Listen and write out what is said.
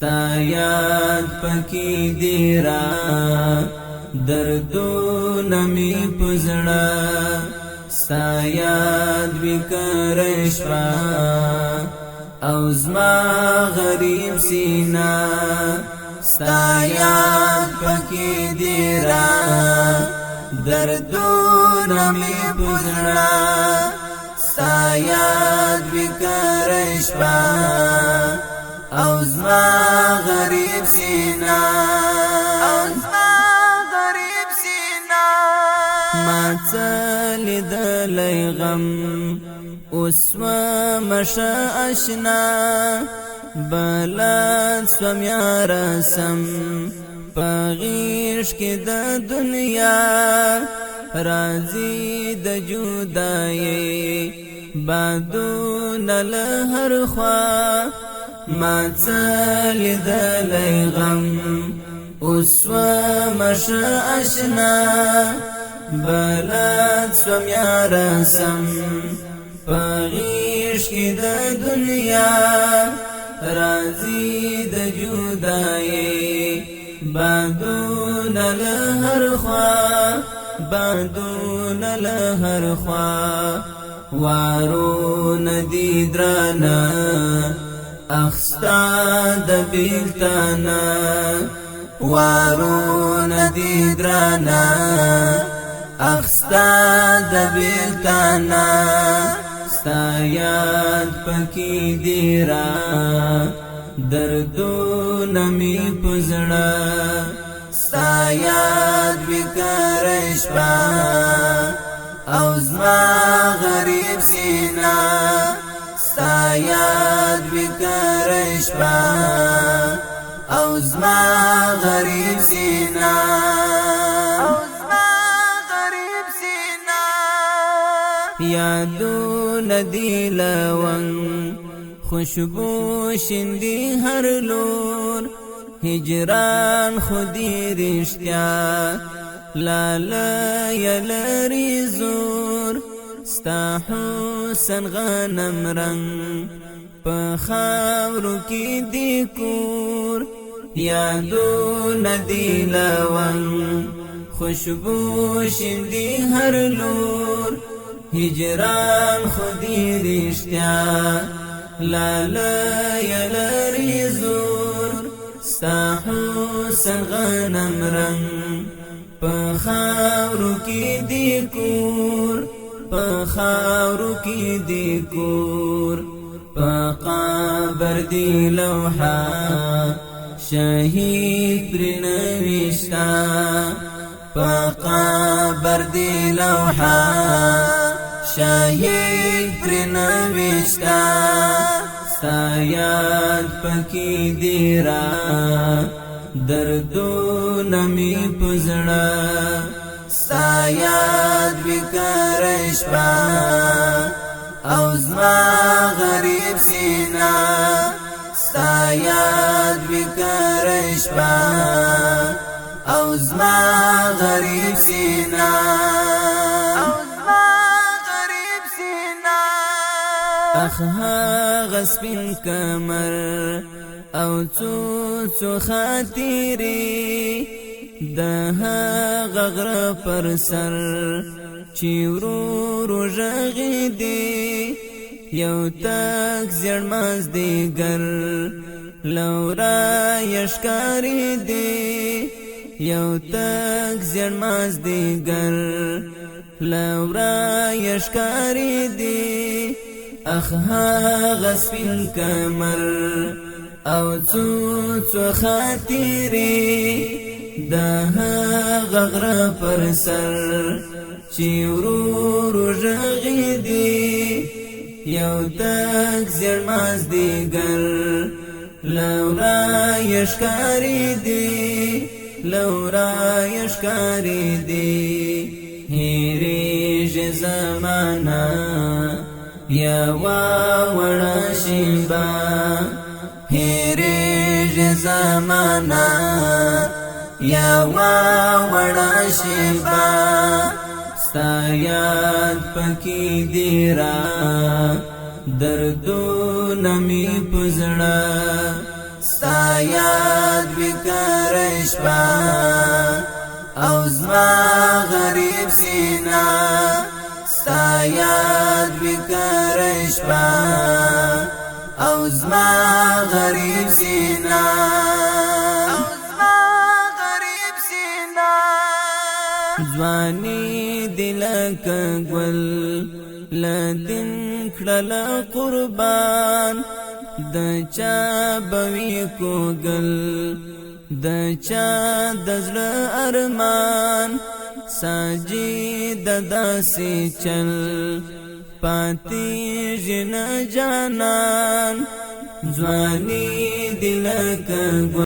ستا یاد پکی دیرا دردونه می پزړه ستا یاد وکړې شپه او زما غریب سینا ستا یاد پکی دیرا دردونه می پزړه ستا یاد وکړې شپه او زما غریب سینا ما چلی دلی غم اسوا مشا اشنا بلد سوم یا رسم پغیش کی د دنیا رازی د جدائی بادون لهر خوا ما چلی دلی غم اسوا مشا اشنا بلد سوم یا رسم پغیش کی د دنیا رازی د جدائی بادون لهر خوا بادون لهر خوا وارون دی درانا اخستا د بیلتانا وارون دی درانا اخستا د بیلتانا ستا یاد پکی دیرا دردونه می پزړه ستا یاد وکړې شپه او زما غریب سینا ستا یاد وکړې شپه او زما غریب سینا یادو ندی لون خوشبو شندی هر لور هجران خودی رشتیا لالا یلری زور ستا حسن غنم رنگ پخاورو کی دی کور یادو ندی لون خوشبو شندی هر لور هجران خودی رشتیا لالا یلری زور ستا حسن غنم رنگ پخاورو کی دی کور پخاورو کی دی کور پقابر دی لوحا شهید پر نوشتا پقابر دی لوحا شهید پر نوشتا ستا یاد پکی دیرا دردونه می پزړه ستا یاد وکړې شپه او زما غریب سینا ستا یاد وکړې شپه او زما غریب سینا اخ هغه سپین کمر او څو خاطرې د هغه غره پر سر چې ورو ژغې دی یو تک زیړ مازدیګر لورا یشکارې دی یو تک زیړ مازدیګر لورا یشکارې دی اخ هغه سپین کمر او څو خاطرې د هغه غره پر سر چې ورو ژغې دی یو تک زیړ مازدیګر لورا یشکارې دی لورا یشکارې دی هېرېږي زمانه یوا وړه شیبا هېرېږي زمانه یوا وړه شیبا ستا یاد پکی دیرا دردونه می پزړه ستا یاد بکرش با او زما غریب سینا ستا یاد بکرش با او زما غریب سینا ځواني دلک ګل لدین کړل قربان د چا بوي کوګل د چا د زړه ارمان ساجد داسې چل پاتې جن جانان ځواني دلک